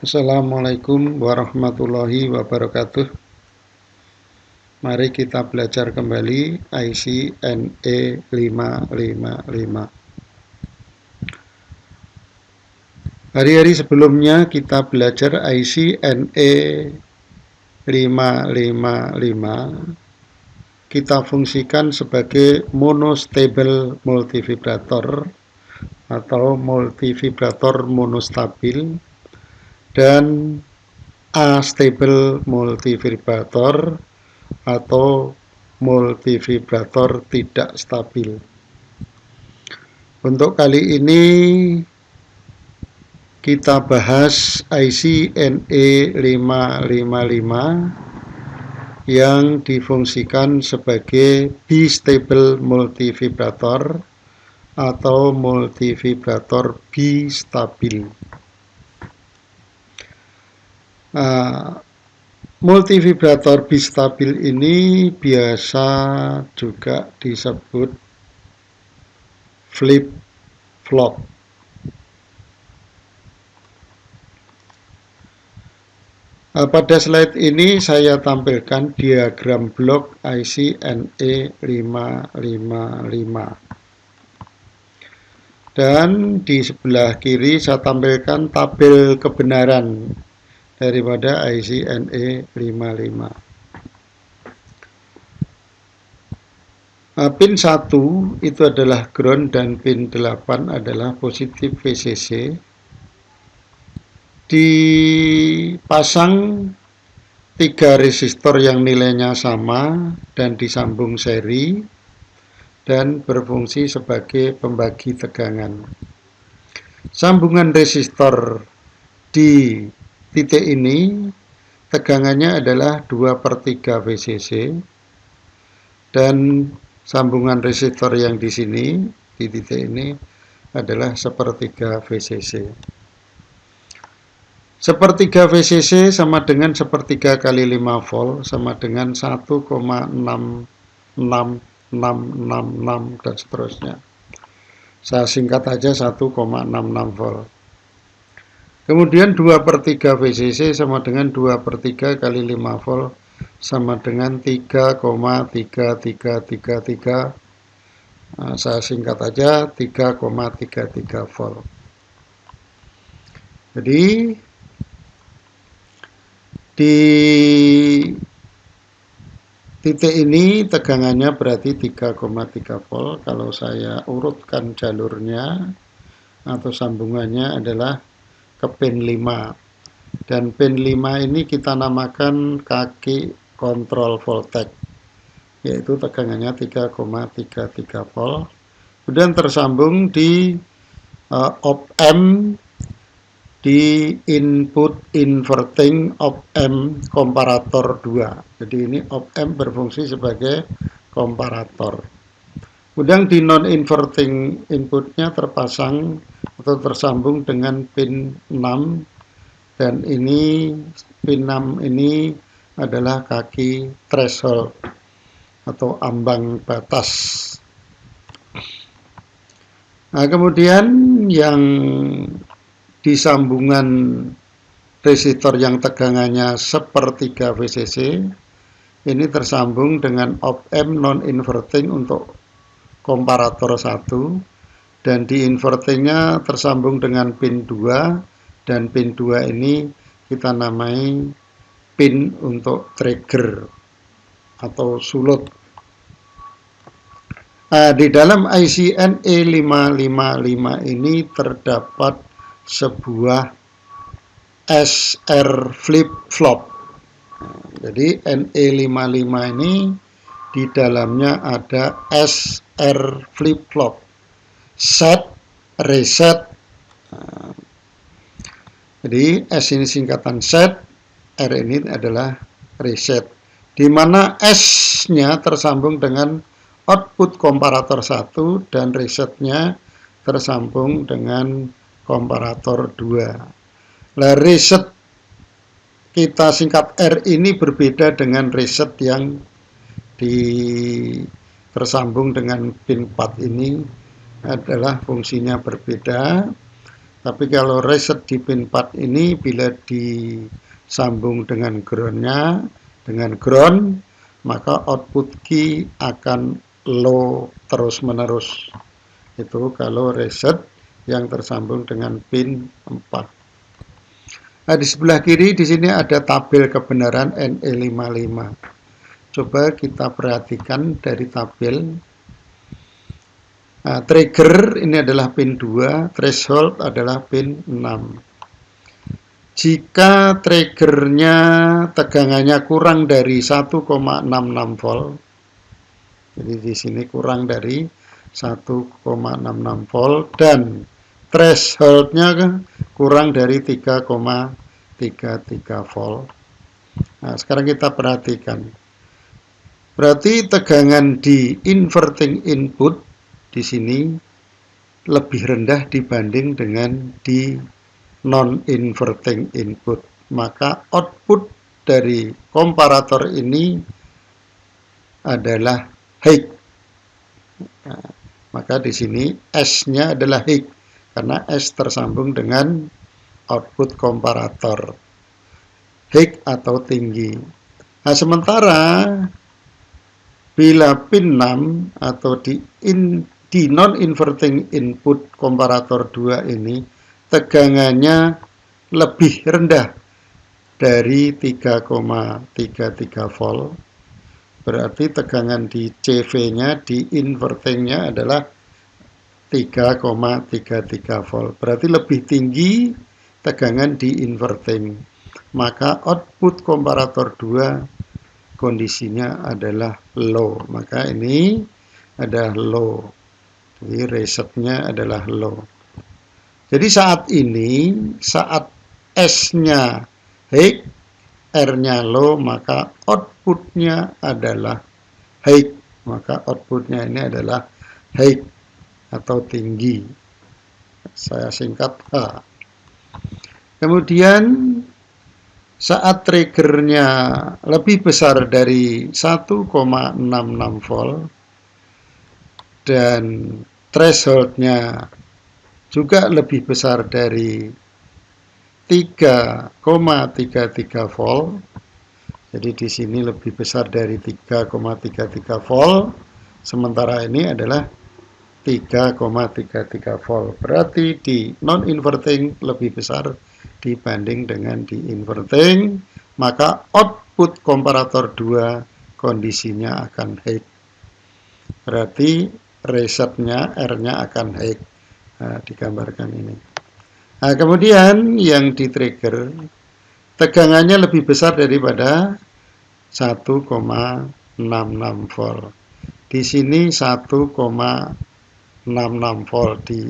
Assalamualaikum warahmatullahi wabarakatuh. Mari kita belajar kembali IC NE555. Hari-hari sebelumnya kita belajar IC NE555. Kita fungsikan sebagai monostable multivibrator atau multivibrator monostabil dan astable multivibrator atau multivibrator tidak stabil. Untuk kali ini kita bahas IC NE555 yang difungsikan sebagai bistable multivibrator atau multivibrator bistabil. Multivibrator bistabil ini biasa juga disebut flip-flop. Pada slide ini saya tampilkan diagram blok IC NE555. Dan di sebelah kiri saya tampilkan tabel kebenaran daripada IC NE55. Pin 1 itu adalah ground dan pin 8 adalah positif VCC. Dipasang 3 resistor yang nilainya sama dan disambung seri dan berfungsi sebagai pembagi tegangan. Sambungan resistor di titik ini tegangannya adalah 2/3 VCC dan sambungan resistor yang di sini di titik ini adalah 1/3 VCC. 1/3 VCC sama dengan 1/3 kali 5 volt sama dengan 1,66666 dan seterusnya. Saya singkat aja 1,66 volt. Kemudian 2/3 VCC sama dengan 2/3 kali 5 volt sama dengan 3,3333. Saya singkat aja 3,33 volt. Jadi di titik ini tegangannya berarti 3,3 volt. Kalau saya urutkan jalurnya atau sambungannya adalah ke pin 5. Dan pin 5 ini kita namakan kaki kontrol voltage, yaitu tegangannya 3,33 volt. Kemudian tersambung di op-amp di input inverting op-amp komparator 2. Jadi ini op-amp berfungsi sebagai komparator. Kemudian di non-inverting inputnya terpasang atau tersambung dengan pin 6 dan ini pin 6 ini adalah kaki threshold atau ambang batas. Nah, kemudian yang di sambungan resistor yang tegangannya 1/3 VCC ini tersambung dengan op-amp non-inverting untuk komparator 1 dan di invertingnya tersambung dengan pin 2 dan pin 2 ini kita namai pin untuk trigger atau sulut. Nah, di dalam IC NE555 ini terdapat sebuah SR flip-flop. Jadi NE55 ini di dalamnya ada SR flip-flop, set, reset. Jadi S ini singkatan set, R ini adalah reset, di mana S-nya tersambung dengan output komparator 1 dan resetnya tersambung dengan komparator 2. Nah, reset kita singkat R ini berbeda dengan reset yang tersambung dengan pin 4 ini adalah fungsinya berbeda. Tapi kalau reset di pin 4 ini bila disambung dengan groundnya, dengan ground, maka output key akan low terus menerus. Itu kalau reset yang tersambung dengan pin 4. Nah, di sebelah kiri di sini ada tabel kebenaran NE55. Coba kita perhatikan dari tabel. Nah, trigger ini adalah pin 2, threshold adalah pin 6. Jika triggernya tegangannya kurang dari 1,66 volt, jadi di sini kurang dari 1,66 volt dan thresholdnya kurang dari 3,33 volt. Nah, sekarang kita perhatikan. Berarti tegangan di inverting input di sini lebih rendah dibanding dengan di non-inverting input. Maka output dari komparator ini adalah high. Nah, maka di sini S-nya adalah high karena S tersambung dengan output komparator. High atau tinggi. Nah, sementara bila pin 6 atau di non-inverting input komparator 2 ini tegangannya lebih rendah dari 3,33 volt. Berarti tegangan di CV-nya, di invertingnya adalah 3,33 volt. Berarti lebih tinggi tegangan di inverting. Maka output komparator 2 kondisinya adalah low. Maka ini adalah low. Jadi resetnya adalah low. Jadi saat ini, saat S-nya high, R-nya low, maka outputnya adalah high. Maka outputnya ini adalah high atau tinggi. Saya singkat H. Kemudian saat triggernya lebih besar dari 1,66 volt dan thresholdnya juga lebih besar dari 3,33 volt. Jadi di sini lebih besar dari 3,33 volt, sementara ini adalah 3,33 volt. Berarti di non-inverting lebih besar dibanding dengan di inverting, maka output komparator 2 kondisinya akan high. Berarti resetnya R-nya akan high. Nah, digambarkan ini. Nah, kemudian yang di trigger tegangannya lebih besar daripada 1,66 volt. Di sini 1,66 volt di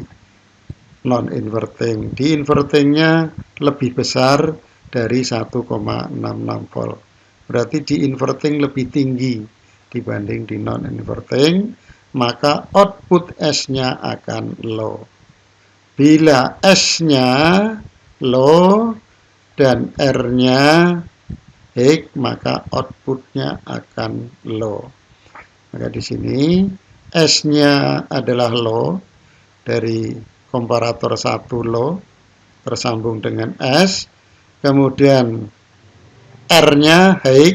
non-inverting. Di invertingnya lebih besar dari 1,66 volt. Berarti di inverting lebih tinggi dibanding di non-inverting, maka output S-nya akan low. Bila S-nya low dan R-nya high, maka outputnya akan low. Maka di sini S-nya adalah low dari komparator 1 low tersambung dengan S, kemudian R-nya high,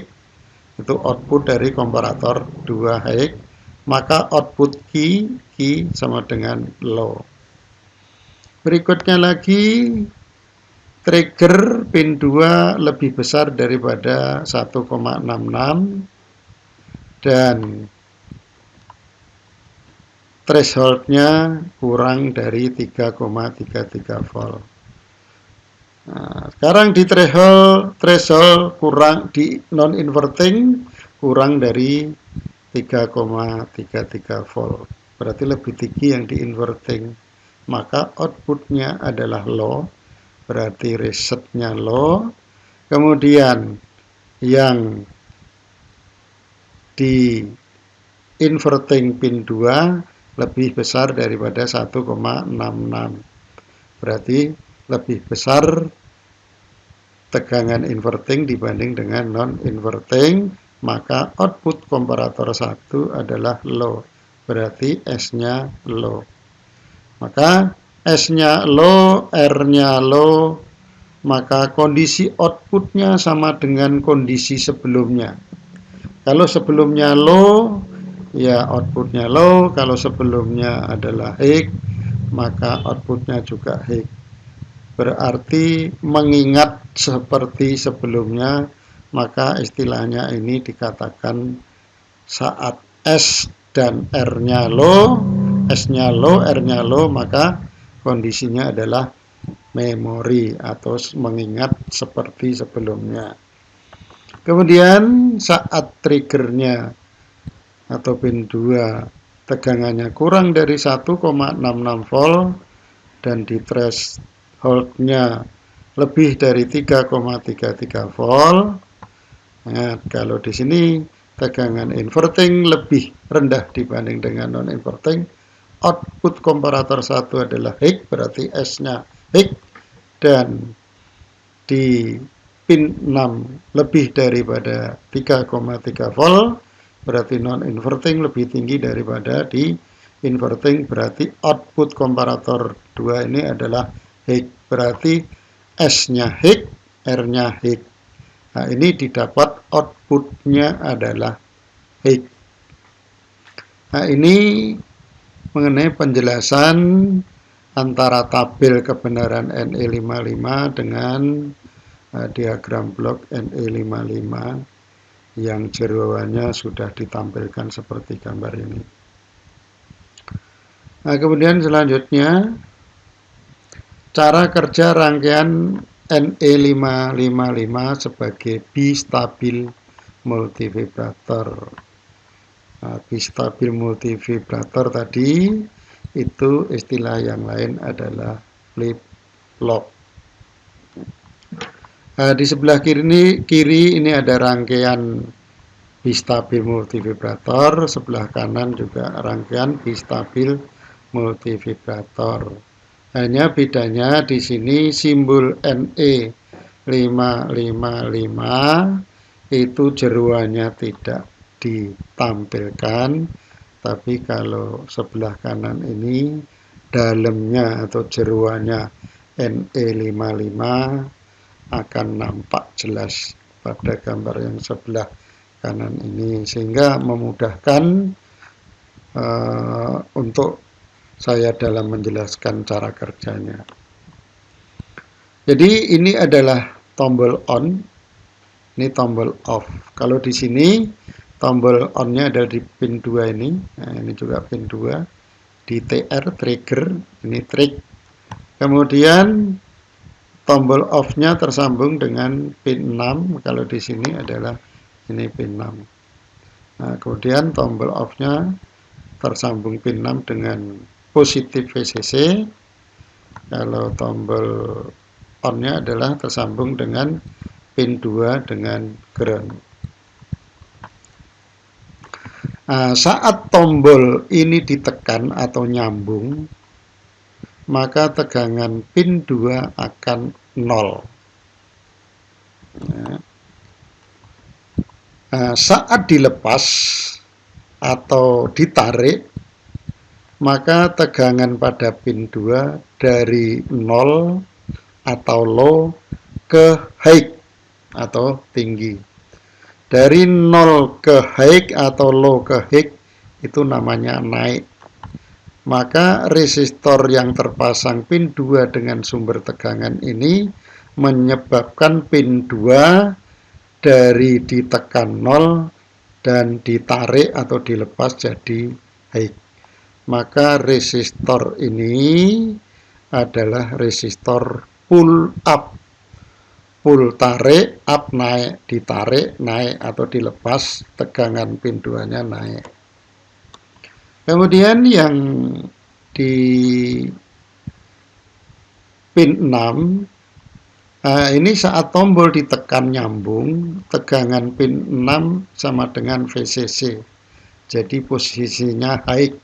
itu output dari komparator 2 high, maka output key sama dengan low. Berikutnya lagi, trigger pin 2 lebih besar daripada 1,66 dan thresholdnya kurang dari 3,33 volt. Nah, sekarang di threshold kurang di non-inverting kurang dari 3,33 volt. Berarti lebih tinggi yang di inverting. Maka outputnya adalah low, berarti resetnya low. Kemudian yang di inverting pin 2 lebih besar daripada 1,66. Berarti lebih besar tegangan inverting dibanding dengan non-inverting, maka output komparator 1 adalah low. Berarti S-nya low. Maka S-nya low, R-nya low, maka kondisi outputnya sama dengan kondisi sebelumnya. Kalau sebelumnya low, ya outputnya low. Kalau sebelumnya adalah high, maka outputnya juga high. Berarti mengingat seperti sebelumnya, maka istilahnya ini dikatakan saat S dan R-nya low, S-nya low, R-nya low, maka kondisinya adalah memori atau mengingat seperti sebelumnya. Kemudian saat triggernya atau pin 2 tegangannya kurang dari 1,66 volt dan di thresholdnya lebih dari 3,33 volt. Nah, kalau di sini tegangan inverting lebih rendah dibanding dengan non inverting, output komparator 1 adalah high, berarti S-nya high, dan di pin 6 lebih daripada 3,3 volt, berarti non inverting lebih tinggi daripada di inverting, berarti output komparator 2 ini adalah high, berarti S-nya high, R-nya high. Nah, ini didapat outputnya adalah high. Nah, ini mengenai penjelasan antara tabel kebenaran NE55 dengan diagram blok NE55 yang jeroannya sudah ditampilkan seperti gambar ini. Nah, kemudian selanjutnya cara kerja rangkaian NE555 sebagai bistabil multivibrator. Nah, bistabil multivibrator tadi itu istilah yang lain adalah flip-flop. Nah, di sebelah kiri ini ada rangkaian bistabil multivibrator, sebelah kanan juga rangkaian bistabil multivibrator. Hanya bedanya di sini simbol NE555 itu jeruannya tidak ditampilkan, tapi kalau sebelah kanan ini dalamnya atau jeruannya NE55 akan nampak jelas pada gambar yang sebelah kanan ini, sehingga memudahkan untuk saya dalam menjelaskan cara kerjanya. Jadi ini adalah tombol on, ini tombol off. Kalau di sini tombol on-nya ada di pin 2 ini. Nah, ini juga pin 2. Di TR trigger, ini trig. Kemudian tombol off-nya tersambung dengan pin 6. Kalau di sini adalah ini pin 6. Nah, kemudian tombol off-nya tersambung pin 6 dengan positif VCC. Kalau tombol on-nya adalah tersambung dengan pin 2 dengan ground. Nah, saat tombol ini ditekan atau nyambung, maka tegangan pin 2 akan 0. Nah, saat dilepas atau ditarik, maka tegangan pada pin 2 dari 0 atau low ke high atau tinggi. Dari 0 ke high atau low ke high itu namanya naik. Maka resistor yang terpasang pin 2 dengan sumber tegangan ini menyebabkan pin 2 dari ditekan 0 dan ditarik atau dilepas jadi high. Maka resistor ini adalah resistor pull up. Pull tarik, up naik, ditarik naik atau dilepas, tegangan pin 2-nya naik. Kemudian yang di pin 6, ini saat tombol ditekan nyambung, tegangan pin 6 sama dengan VCC. Jadi posisinya high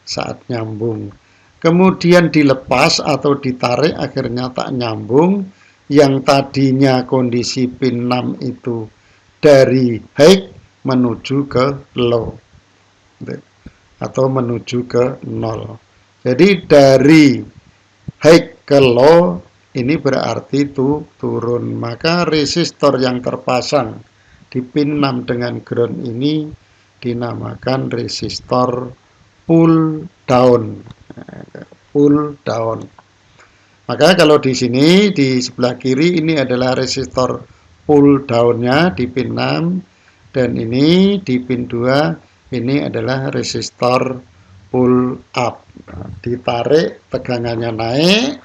saat nyambung. Kemudian dilepas atau ditarik akhirnya tak nyambung, yang tadinya kondisi pin 6 itu dari high menuju ke low atau menuju ke 0. Jadi dari high ke low, ini berarti itu turun. Maka resistor yang terpasang di pin 6 dengan ground ini dinamakan resistor pull down. Pull down. Maka kalau di sini di sebelah kiri ini adalah resistor pull down-nya di pin 6, dan ini di pin 2 ini adalah resistor pull up. Ditarik tegangannya naik.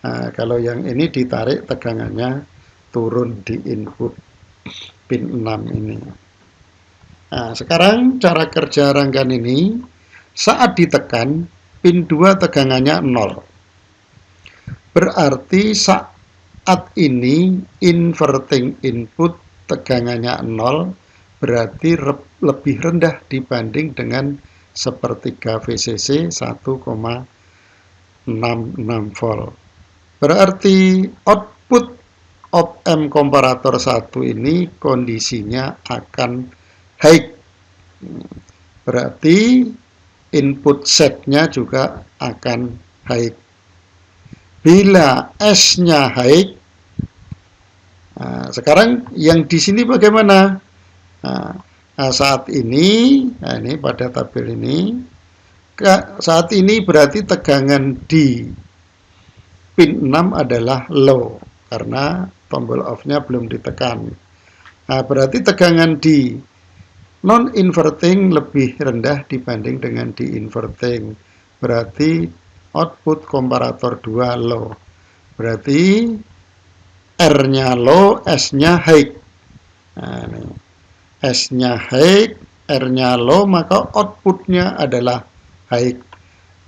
Nah, kalau yang ini ditarik tegangannya turun di input pin 6 ini. Nah, sekarang cara kerja rangkaian ini, saat ditekan pin 2 tegangannya 0. Berarti saat ini inverting input tegangannya 0, berarti lebih rendah dibanding dengan sepertiga VCC 1,66 volt. Berarti output op-amp komparator 1 ini kondisinya akan high. Berarti input setnya juga akan high. Bila S-nya high, nah, sekarang yang di sini bagaimana? Nah, saat ini, nah ini pada tabel ini, saat ini berarti tegangan di pin 6 adalah low, karena tombol off-nya belum ditekan. Nah, berarti tegangan di non-inverting lebih rendah dibanding dengan di inverting. Berarti output komparator 2 low. Berarti R-nya low, S-nya high. Nah, S-nya high, R-nya low, maka outputnya adalah high.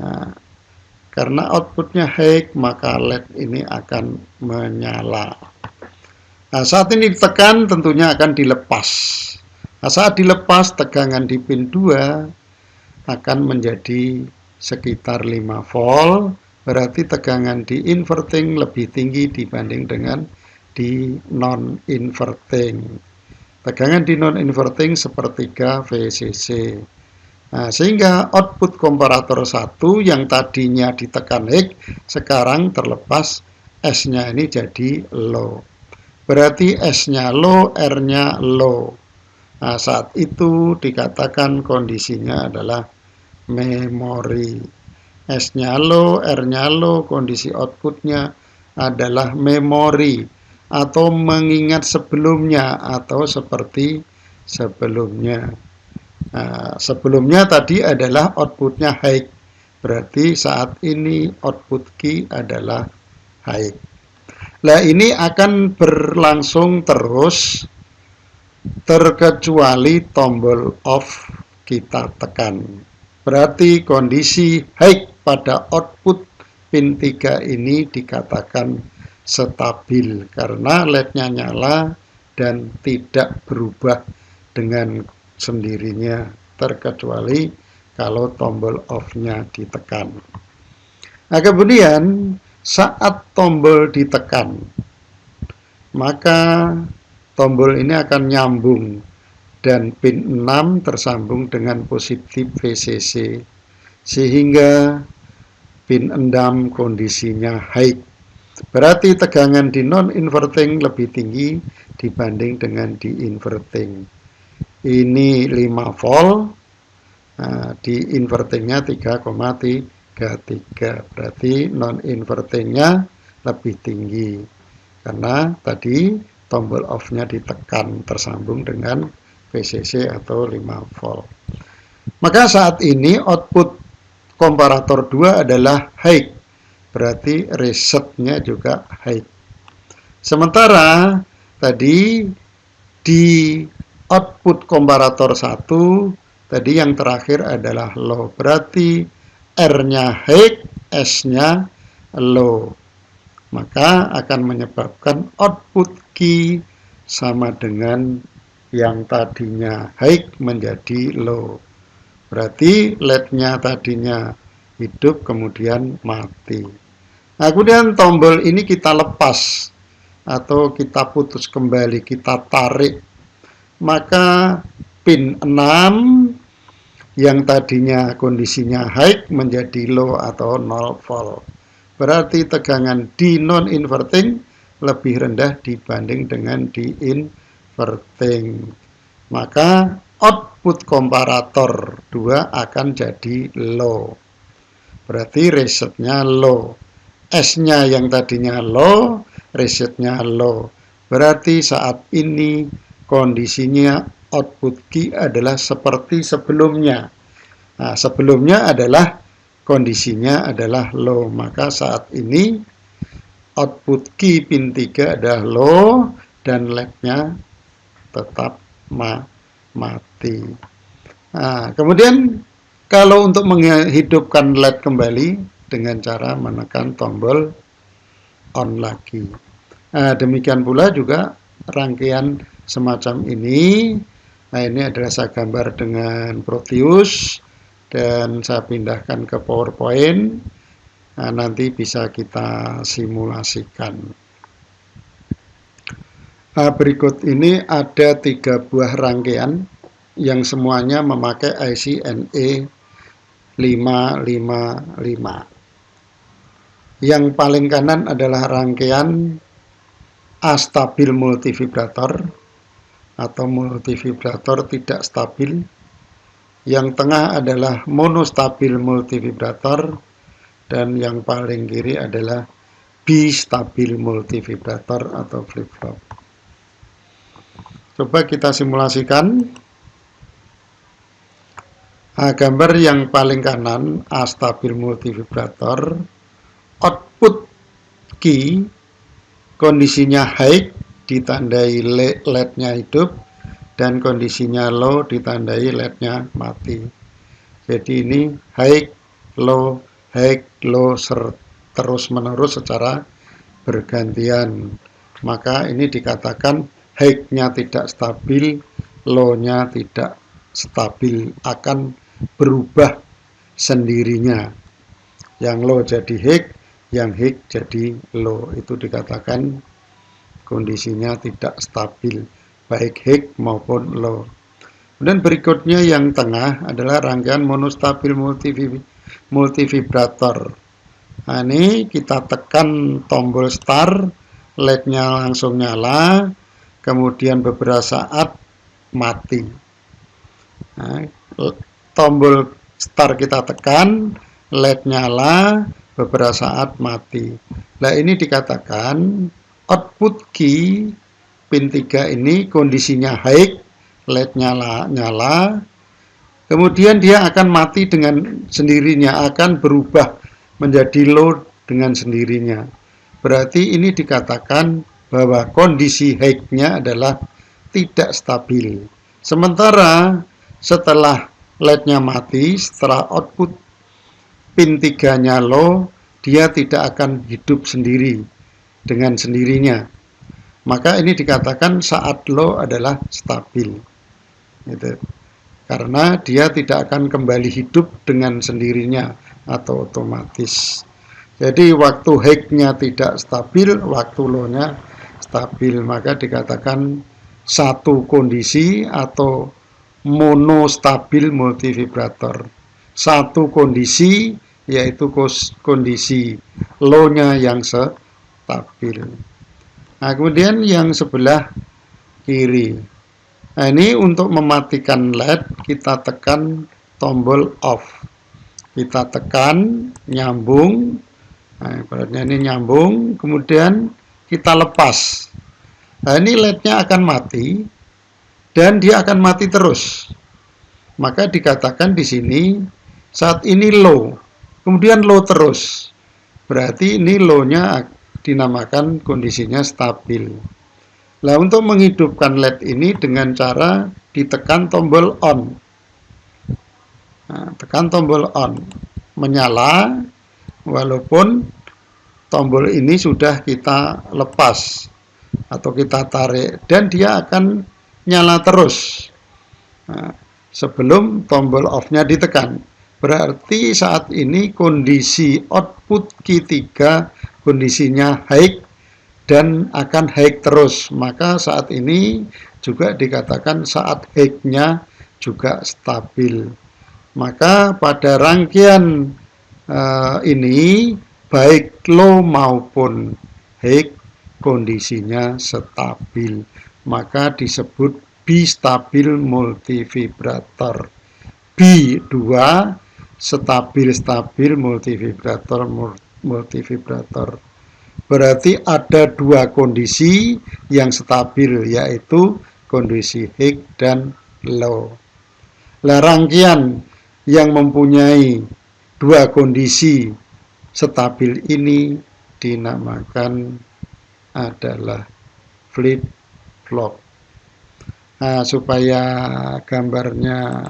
Nah, karena outputnya high, maka LED ini akan menyala. Nah, saat ini ditekan tentunya akan dilepas. Nah, saat dilepas tegangan di pin 2 akan menjadi sekitar 5 volt, berarti tegangan di inverting lebih tinggi dibanding dengan di non-inverting. Tegangan di non-inverting sepertiga VCC. Nah, sehingga output komparator 1 yang tadinya ditekan high, sekarang terlepas, S-nya ini jadi low. Berarti S-nya low, R-nya low. Nah, saat itu dikatakan kondisinya adalah memori. S-nya low, R-nya low, kondisi outputnya adalah memori atau mengingat sebelumnya atau seperti sebelumnya. Nah, sebelumnya tadi adalah outputnya high, berarti saat ini output key adalah high. Nah, ini akan berlangsung terus terkecuali tombol off kita tekan. Berarti kondisi high pada output pin 3 ini dikatakan stabil karena LED-nya nyala dan tidak berubah dengan sendirinya, terkecuali kalau tombol off-nya ditekan. Nah, kemudian saat tombol ditekan, maka tombol ini akan nyambung dan pin 6 tersambung dengan positif VCC, sehingga pin 6 kondisinya high. Berarti tegangan di non-inverting lebih tinggi dibanding dengan di inverting. Ini 5 volt, nah, di invertingnya 3,33. Berarti non-invertingnya lebih tinggi, karena tadi tombol off-nya ditekan tersambung dengan VCC atau 5 volt. Maka saat ini output komparator 2 adalah high, berarti resetnya juga high. Sementara tadi di output komparator 1 tadi yang terakhir adalah low, berarti R-nya high, S-nya low. Maka akan menyebabkan output key sama dengan yang tadinya high menjadi low. Berarti LED-nya tadinya hidup kemudian mati. Nah, kemudian tombol ini kita lepas atau kita putus kembali, kita tarik. Maka pin 6 yang tadinya kondisinya high menjadi low atau 0 volt. berarti tegangan di non-inverting lebih rendah dibanding dengan di inverting. Maka output komparator 2 akan jadi low. Berarti resetnya low. S-nya yang tadinya low, resetnya low. Berarti saat ini kondisinya output Q adalah seperti sebelumnya. Nah, sebelumnya adalah kondisinya adalah low. Maka saat ini output Q pin 3 adalah low dan LED-nya tetap mati. Nah, kemudian kalau untuk menghidupkan LED kembali dengan cara menekan tombol on lagi. Nah, demikian pula juga rangkaian semacam ini. Nah, ini adalah saya gambar dengan Proteus dan saya pindahkan ke PowerPoint. Nah, nanti bisa kita simulasikan. Nah, berikut ini ada 3 buah rangkaian yang semuanya memakai IC NE555. Yang paling kanan adalah rangkaian astabil multivibrator atau multivibrator tidak stabil. Yang tengah adalah monostabil multivibrator dan yang paling kiri adalah bistabil multivibrator atau flip-flop. Coba kita simulasikan. Nah, gambar yang paling kanan astabil multivibrator, output key kondisinya high ditandai LED-nya hidup dan kondisinya low ditandai LED-nya mati. Jadi ini high low terus menerus secara bergantian. Maka ini dikatakan high-nya tidak stabil, low-nya tidak stabil, akan berubah sendirinya. Yang low jadi high, yang high jadi low. Itu dikatakan kondisinya tidak stabil, baik high maupun low. Kemudian berikutnya yang tengah adalah rangkaian monostabil multivibrator. Nah, ini kita tekan tombol start, LED-nya langsung nyala, kemudian beberapa saat mati. Nah, tombol start kita tekan, LED nyala, beberapa saat mati. Nah, ini dikatakan output key pin 3 ini kondisinya high, LED nyala, kemudian dia akan mati dengan sendirinya, akan berubah menjadi low dengan sendirinya. Berarti ini dikatakan bahwa kondisi high-nya adalah tidak stabil. Sementara setelah LED-nya mati, setelah output pin 3-nya low, dia tidak akan hidup sendiri dengan sendirinya. Maka ini dikatakan saat low adalah stabil. Gitu. Karena dia tidak akan kembali hidup dengan sendirinya atau otomatis. Jadi waktu high-nya tidak stabil, waktu low-nya stabil, maka dikatakan satu kondisi atau monostabil multivibrator. Satu kondisi yaitu kondisi low-nya yang stabil. Nah, kemudian yang sebelah kiri. Nah, ini untuk mematikan LED kita tekan tombol off. Kita tekan, nyambung. Nah, ibaratnya ini nyambung, kemudian kita lepas. Nah, ini LED-nya akan mati dan dia akan mati terus. Maka dikatakan di sini saat ini low, kemudian low terus. Berarti ini low-nya dinamakan kondisinya stabil. Nah, untuk menghidupkan LED ini dengan cara ditekan tombol on. Nah, tekan tombol on, menyala, walaupun tombol ini sudah kita lepas atau kita tarik, dan dia akan nyala terus. Nah, sebelum tombol off-nya ditekan. Berarti saat ini kondisi output Q3 kondisinya high dan akan high terus. Maka saat ini juga dikatakan saat high-nya juga stabil. Maka pada rangkaian ini baik low maupun high kondisinya stabil, maka disebut bistabil multivibrator. B2 stabil multivibrator. Berarti ada dua kondisi yang stabil, yaitu kondisi high dan low. Rangkaian yang mempunyai dua kondisi stabil ini dinamakan adalah flip-flop. Nah, supaya gambarnya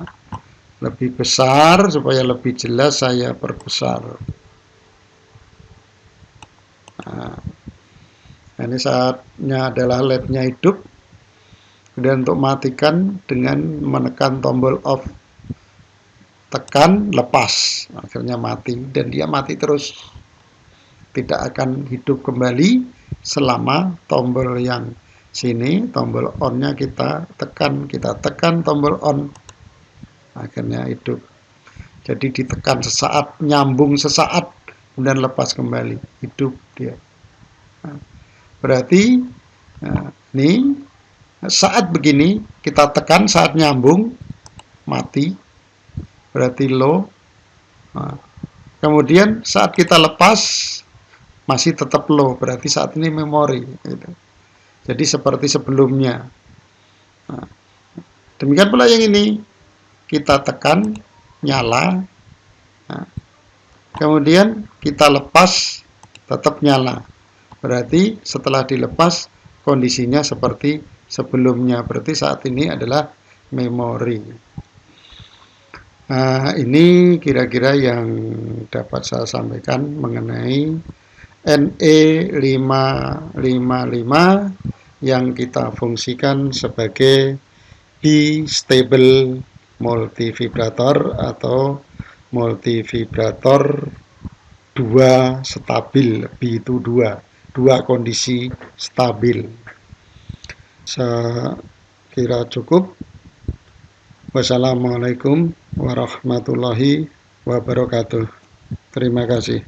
lebih besar, supaya lebih jelas, saya perbesar. Nah, ini saatnya adalah LED-nya hidup. Kemudian untuk matikan dengan menekan tombol off, tekan, lepas, akhirnya mati, dan dia mati terus, tidak akan hidup kembali selama tombol yang sini, tombol on-nya kita tekan tombol on, akhirnya hidup. Jadi ditekan sesaat, nyambung sesaat, kemudian lepas kembali, hidup dia. Nah, berarti ini saat begini kita tekan, saat nyambung mati, berarti low. Nah, kemudian saat kita lepas masih tetap low, berarti saat ini memori gitu. Jadi seperti sebelumnya. Nah, demikian pula yang ini, kita tekan nyala, nah, kemudian kita lepas tetap nyala, berarti setelah dilepas kondisinya seperti sebelumnya, berarti saat ini adalah memori. Nah, ini kira-kira yang dapat saya sampaikan mengenai NE555 yang kita fungsikan sebagai bistable multivibrator atau multivibrator dua stabil. B itu dua kondisi stabil. Saya kira cukup. Wassalamualaikum warahmatullahi wabarakatuh. Terima kasih.